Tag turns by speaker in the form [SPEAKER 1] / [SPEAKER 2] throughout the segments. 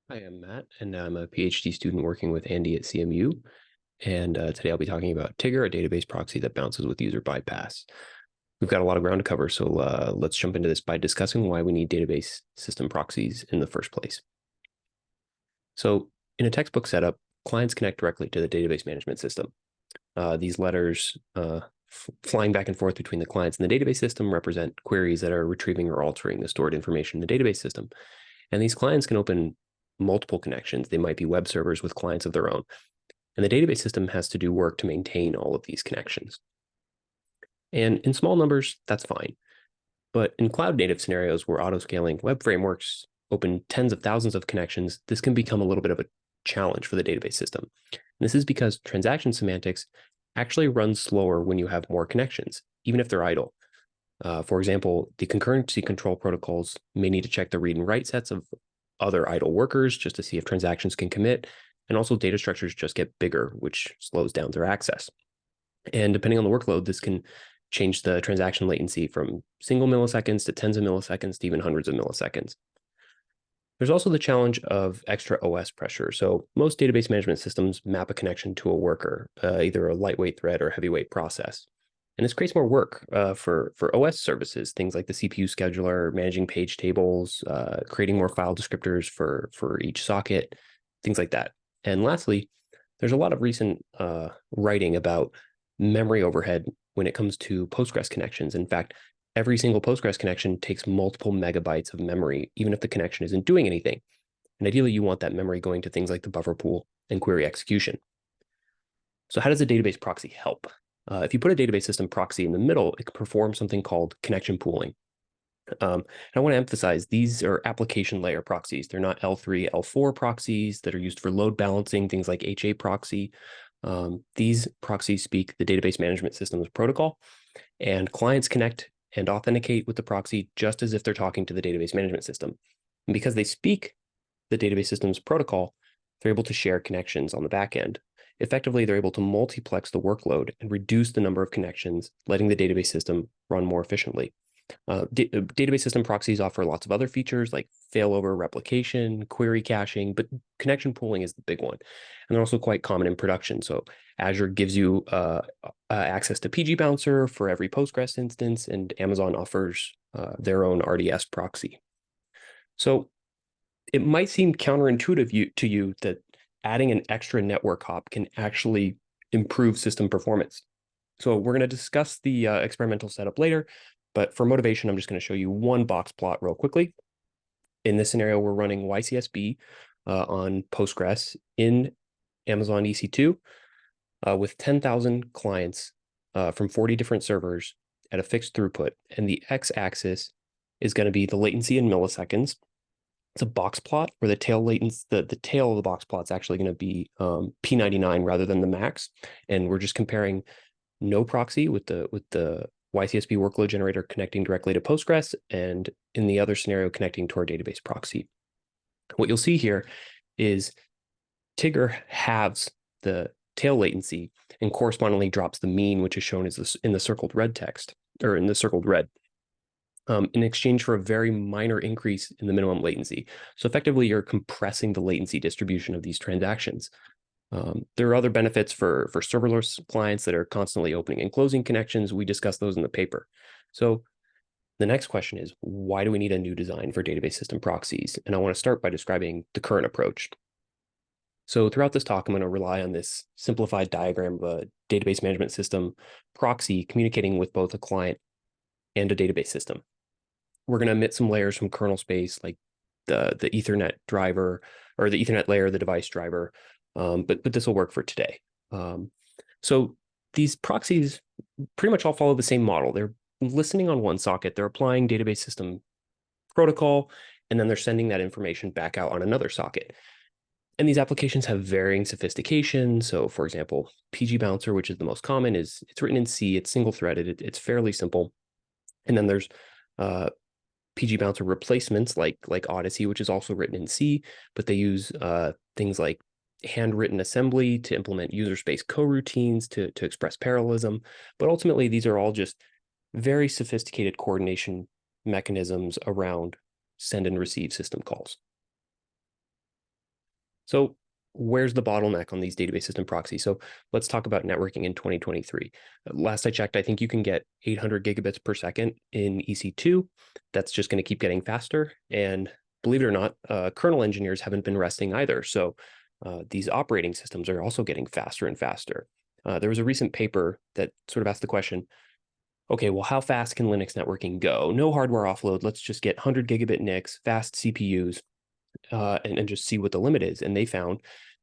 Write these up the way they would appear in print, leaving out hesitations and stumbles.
[SPEAKER 1] Hi, I'm Matt, and I'm a PhD student working with Andy at CMU. And today I'll be talking about Tigger, a database proxy that bounces with user bypass. We've got a lot of ground to cover, so let's jump into this by discussing why we need database system proxies in the first place. So, in a textbook setup, clients connect directly to the database management system. These letters flying back and forth between the clients and the database system represent queries that are retrieving or altering the stored information in the database system. And these clients can open multiple connections. They might be web servers with clients of their own. And the database system has to do work to maintain all of these connections. And in small numbers, that's fine. But in cloud native scenarios where auto-scaling web frameworks open tens of thousands of connections, this can become a little bit of a challenge for the database system. And this is because transaction semantics actually runs slower when you have more connections, even if they're idle. For example, the concurrency control protocols may need to check the read and write sets of other idle workers just to see if transactions can commit. And also data structures just get bigger, which slows down their access. And depending on the workload, this can change the transaction latency from single milliseconds to tens of milliseconds to even hundreds of milliseconds. There's also the challenge of extra OS pressure. So most database management systems map a connection to a worker, either a lightweight thread or heavyweight process. And this creates more work for OS services, things like the CPU scheduler, managing page tables, creating more file descriptors for each socket, things like that. And lastly, there's a lot of recent writing about memory overhead when it comes to Postgres connections. In fact, every single Postgres connection takes multiple megabytes of memory, even if the connection isn't doing anything. And ideally, you want that memory going to things like the buffer pool and query execution. So how does a database proxy help? If you put a database system proxy in the middle, it can perform something called connection pooling. And I want to emphasize these are application layer proxies. They're not L3, L4 proxies that are used for load balancing, things like HA proxy. These proxies speak the database management systems protocol, and clients connect and authenticate with the proxy just as if they're talking to the database management system. And because they speak the database systems protocol, they're able to share connections on the back end. Effectively, they're able to multiplex the workload and reduce the number of connections, letting the database system run more efficiently. Database system proxies offer lots of other features like failover replication, query caching, but connection pooling is the big one. And they're also quite common in production. So Azure gives you access to PG Bouncer for every Postgres instance, and Amazon offers their own RDS proxy. So it might seem counterintuitive to you that adding an extra network hop can actually improve system performance. So we're going to discuss the experimental setup later, but for motivation, I'm just going to show you one box plot real quickly. In this scenario, we're running YCSB on Postgres in Amazon EC2 with 10,000 clients from 40 different servers at a fixed throughput. And the x-axis is going to be the latency in milliseconds. It's a box plot where the tail latency, the tail of the box plot is actually going to be P99 rather than the max. And we're just comparing no proxy with the YCSB workload generator connecting directly to Postgres, and in the other scenario, connecting to our database proxy. What you'll see here is Tigger halves the tail latency and correspondingly drops the mean, which is shown as this in the circled red text, or in the circled red, in exchange for a very minor increase in the minimum latency. So effectively, you're compressing the latency distribution of these transactions. There are other benefits for serverless clients that are constantly opening and closing connections. We discussed those in the paper. So the next question is, why do we need a new design for database system proxies? And I want to start by describing the current approach. So throughout this talk, I'm going to rely on this simplified diagram of a database management system proxy communicating with both a client and a database system. We're going to omit some layers from kernel space, like the Ethernet driver or the Ethernet layer, the device driver, but this will work for today. So these proxies pretty much all follow the same model. They're listening on one socket, they're applying database system protocol, and then they're sending that information back out on another socket. And these applications have varying sophistication. So for example, PG Bouncer, which is the most common, it's written in C, it's single threaded, it's fairly simple. And then there's PG Bouncer replacements like Odyssey, which is also written in C, but they use things like handwritten assembly to implement user space coroutines to express parallelism. But ultimately, these are all just very sophisticated coordination mechanisms around send and receive system calls. So where's the bottleneck on these database system proxies? So let's talk about networking in 2023. Last I checked, I think you can get 800 gigabits per second in EC2. That's just going to keep getting faster. And believe it or not, kernel engineers haven't been resting either. So these operating systems are also getting faster and faster. There was a recent paper that sort of asked the question, okay, well, how fast can Linux networking go? No hardware offload. Let's just get 100 gigabit NICs, fast CPUs, and just see what the limit is. And they found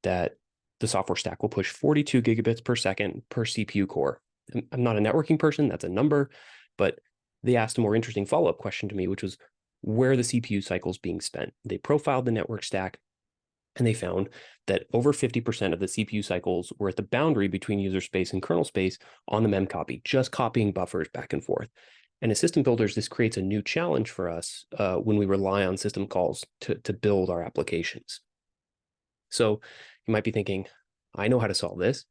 [SPEAKER 1] that the software stack will push 42 gigabits per second per CPU core. I'm not a networking person, that's a number, but they asked a more interesting follow-up question to me, which was where are the CPU cycles being spent? They profiled the network stack and they found that over 50% of the CPU cycles were at the boundary between user space and kernel space on the memcopy, just copying buffers back and forth. And as system builders, this creates a new challenge for us when we rely on system calls to build our applications. So you might be thinking, I know how to solve this.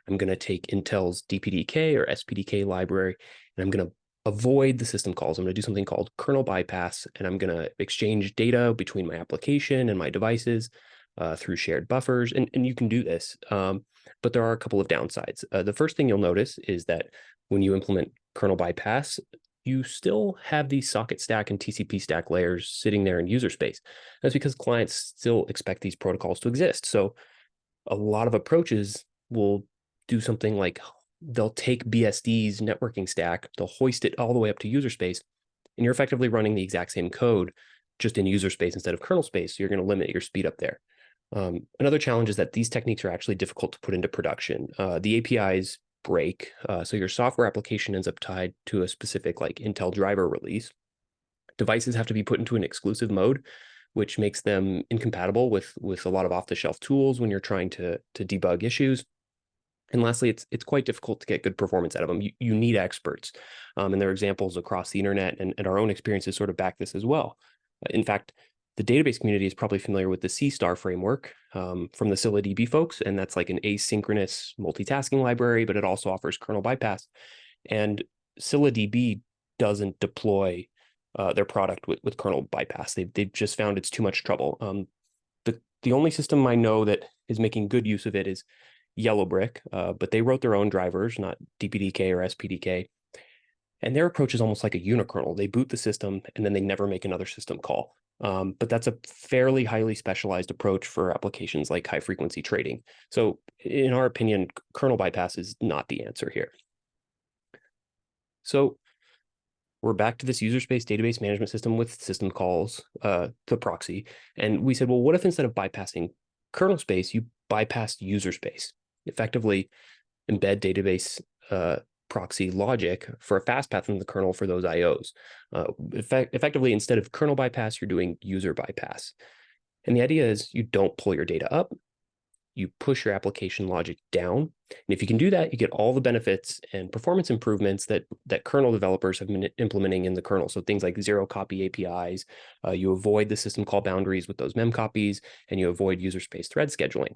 [SPEAKER 1] I'm going to take Intel's DPDK or SPDK library, and I'm going to avoid the system calls. I'm going to do something called kernel bypass, and I'm going to exchange data between my application and my devices through shared buffers. And you can do this, but there are a couple of downsides. The first thing you'll notice is that when you implement kernel bypass, you still have these socket stack and TCP stack layers sitting there in user space. That's because clients still expect these protocols to exist. So a lot of approaches will do something like they'll take BSD's networking stack, they'll hoist it all the way up to user space, and you're effectively running the exact same code just in user space instead of kernel space. So you're going to limit your speed up there. Another challenge is that these techniques are actually difficult to put into production. The APIs break, so your software application ends up tied to a specific like Intel driver release. Devices have to be put into an exclusive mode, which makes them incompatible with a lot of off-the-shelf tools when you're trying to debug issues. And lastly, it's quite difficult to get good performance out of them. You need experts, and there are examples across the internet, and our own experiences sort of back this as well. In fact, the database community is probably familiar with the C-star framework from the ScyllaDB folks, and that's like an asynchronous multitasking library, but it also offers kernel bypass. And ScyllaDB doesn't deploy their product with kernel bypass. They've just found it's too much trouble. The only system I know that is making good use of it is Yellowbrick, but they wrote their own drivers, not DPDK or SPDK. And their approach is almost like a unikernel. They boot the system and then they never make another system call. But that's a fairly highly specialized approach for applications like high frequency trading. So in our opinion, kernel bypass is not the answer here. So we're back to this user space database management system with system calls, the proxy. And we said, well, what if instead of bypassing kernel space, you bypassed user space? Effectively embed database proxy logic for a fast path in the kernel for those IOs. Effectively, instead of kernel bypass, you're doing user bypass. And the idea is you don't pull your data up, you push your application logic down. And if you can do that, you get all the benefits and performance improvements that kernel developers have been implementing in the kernel. So things like zero copy APIs, you avoid the system call boundaries with those mem copies, and you avoid user space thread scheduling.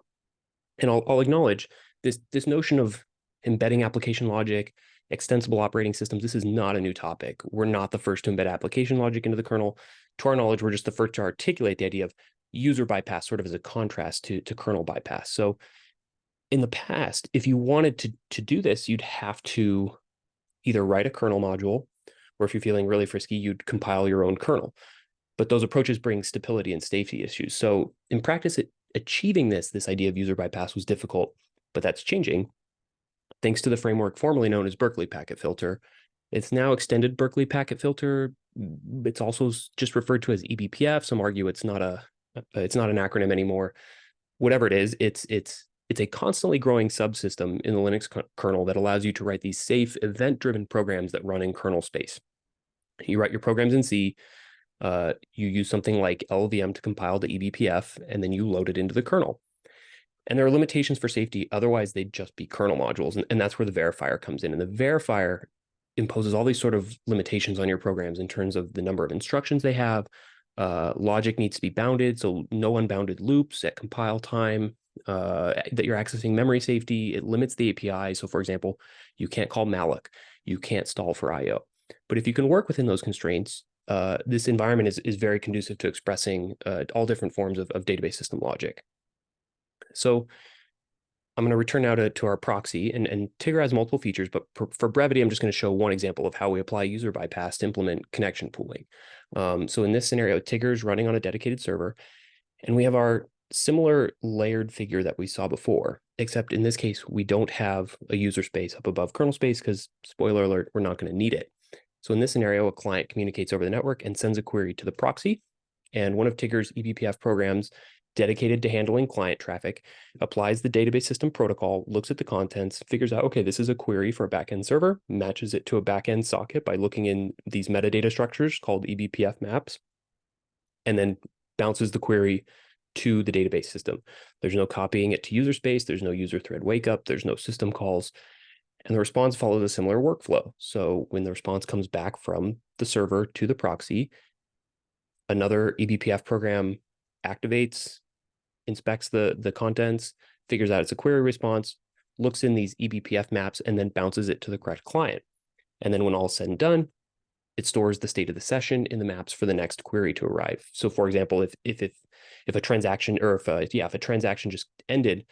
[SPEAKER 1] And I'll acknowledge this notion of embedding application logic, extensible operating systems. This is not a new topic. We're not the first to embed application logic into the kernel. To our knowledge, we're just the first to articulate the idea of user bypass sort of as a contrast to kernel bypass. So in the past, if you wanted to do this, you'd have to either write a kernel module, or if you're feeling really frisky, you'd compile your own kernel. But those approaches bring stability and safety issues. So in practice, achieving this idea of user bypass was difficult, but that's changing thanks to the framework formerly known as Berkeley Packet Filter. It's now extended Berkeley Packet Filter. It's also just referred to as eBPF. Some argue it's not an acronym anymore. Whatever it is, it's a constantly growing subsystem in the Linux kernel that allows you to write these safe, event-driven programs that run in kernel space. You write your programs in C, you use something like LLVM to compile the eBPF, and then you load it into the kernel. And there are limitations for safety. Otherwise, they'd just be kernel modules. And that's where the verifier comes in. And the verifier imposes all these sort of limitations on your programs in terms of the number of instructions they have. Logic needs to be bounded, so no unbounded loops at compile time, that you're accessing memory safety. It limits the API. So for example, you can't call malloc, you can't stall for IO. But if you can work within those constraints, this environment is very conducive to expressing all different forms of database system logic. So I'm going to return now to our proxy, and Tigger has multiple features, but for brevity, I'm just going to show one example of how we apply user bypass to implement connection pooling. So in this scenario, Tigger is running on a dedicated server, and we have our similar layered figure that we saw before, except in this case, we don't have a user space up above kernel space because, spoiler alert, we're not going to need it. So in this scenario, a client communicates over the network and sends a query to the proxy, and one of Tigger's eBPF programs dedicated to handling client traffic applies the database system protocol, looks at the contents, figures out, okay, this is a query for a backend server, matches it to a backend socket by looking in these metadata structures called eBPF maps, and then bounces the query to the database system. There's no copying it to user space. There's no user thread wake up. There's no system calls. And the response follows a similar workflow. So when the response comes back from the server to the proxy, another eBPF program activates, inspects the contents, figures out it's a query response, looks in these eBPF maps, and then bounces it to the correct client. And then when all is said and done, it stores the state of the session in the maps for the next query to arrive. So for example, if a transaction, or if a transaction just ended,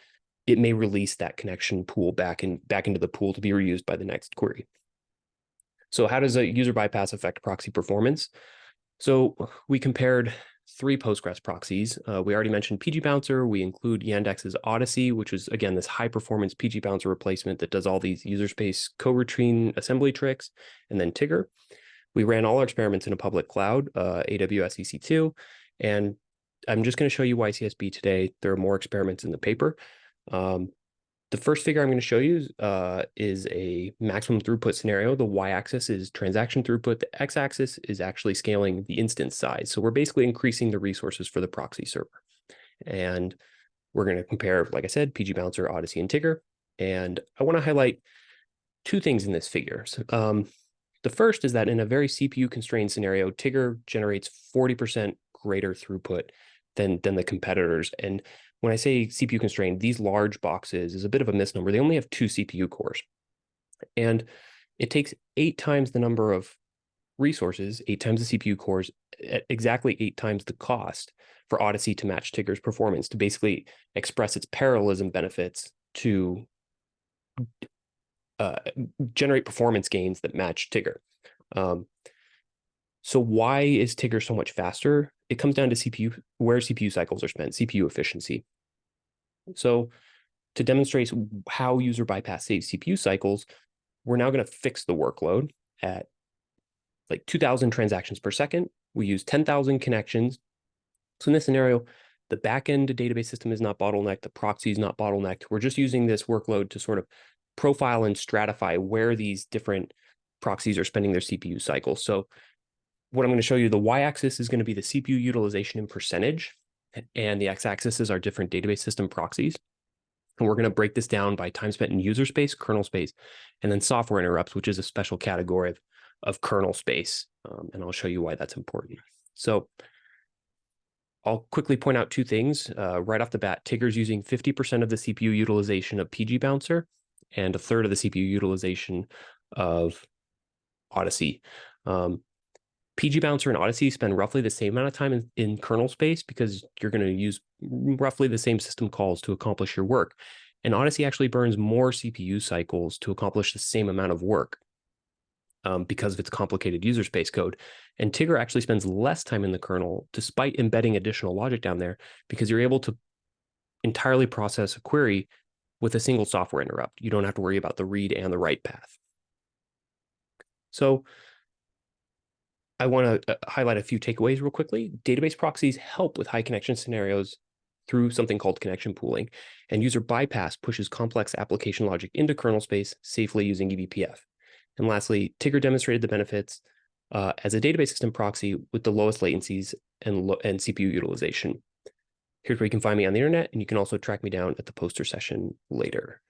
[SPEAKER 1] it may release that connection pool back into the pool to be reused by the next query. So how does a user bypass affect proxy performance? So we compared 3 Postgres proxies. We already mentioned pgBouncer. We include Yandex's Odyssey, which is, again, this high-performance pgBouncer replacement that does all these user space coroutine assembly tricks, and then Tigger. We ran all our experiments in a public cloud, AWS EC2, and I'm just going to show you YCSB today. There are more experiments in the paper. The first figure I'm going to show you is a maximum throughput scenario. The y-axis is transaction throughput. The x-axis is actually scaling the instance size. So we're basically increasing the resources for the proxy server. And we're going to compare, like I said, pgBouncer, Odyssey, and Tigger. And I want to highlight 2 things in this figure. So, the first is that in a very CPU-constrained scenario, Tigger generates 40% greater throughput than the competitors. And when I say CPU constrained, these large boxes is a bit of a misnomer. They only have 2 CPU cores. And it takes 8 times the number of resources, 8 times the CPU cores, at exactly 8 times the cost for Odyssey to match Tigger's performance, to basically express its parallelism benefits to generate performance gains that match Tigger. So why is Tigger so much faster? It comes down to where CPU cycles are spent, CPU efficiency. So to demonstrate how user bypass saves CPU cycles, we're now going to fix the workload at like 2,000 transactions per second. We use 10,000 connections. So in this scenario, the backend database system is not bottlenecked. The proxy is not bottlenecked. We're just using this workload to sort of profile and stratify where these different proxies are spending their CPU cycles. So what I'm going to show you, the y-axis is going to be the CPU utilization in percentage, and the x-axis is our different database system proxies. And we're going to break this down by time spent in user space, kernel space, and then software interrupts, which is a special category of kernel space. And I'll show you why that's important. So I'll quickly point out 2 things. Right off the bat, Tigger's using 50% of the CPU utilization of pgBouncer and 1/3 of the CPU utilization of Odyssey. pgBouncer and Odyssey spend roughly the same amount of time in kernel space because you're going to use roughly the same system calls to accomplish your work. And Odyssey actually burns more CPU cycles to accomplish the same amount of work because of its complicated user space code. And Tigger actually spends less time in the kernel despite embedding additional logic down there, because you're able to entirely process a query with a single software interrupt. You don't have to worry about the read and the write path. So I want to highlight a few takeaways real quickly. Database proxies help with high connection scenarios through something called connection pooling, and user bypass pushes complex application logic into kernel space safely using eBPF. And lastly, Tigger demonstrated the benefits as a database system proxy with the lowest latencies and CPU utilization. Here's where you can find me on the internet, and you can also track me down at the poster session later.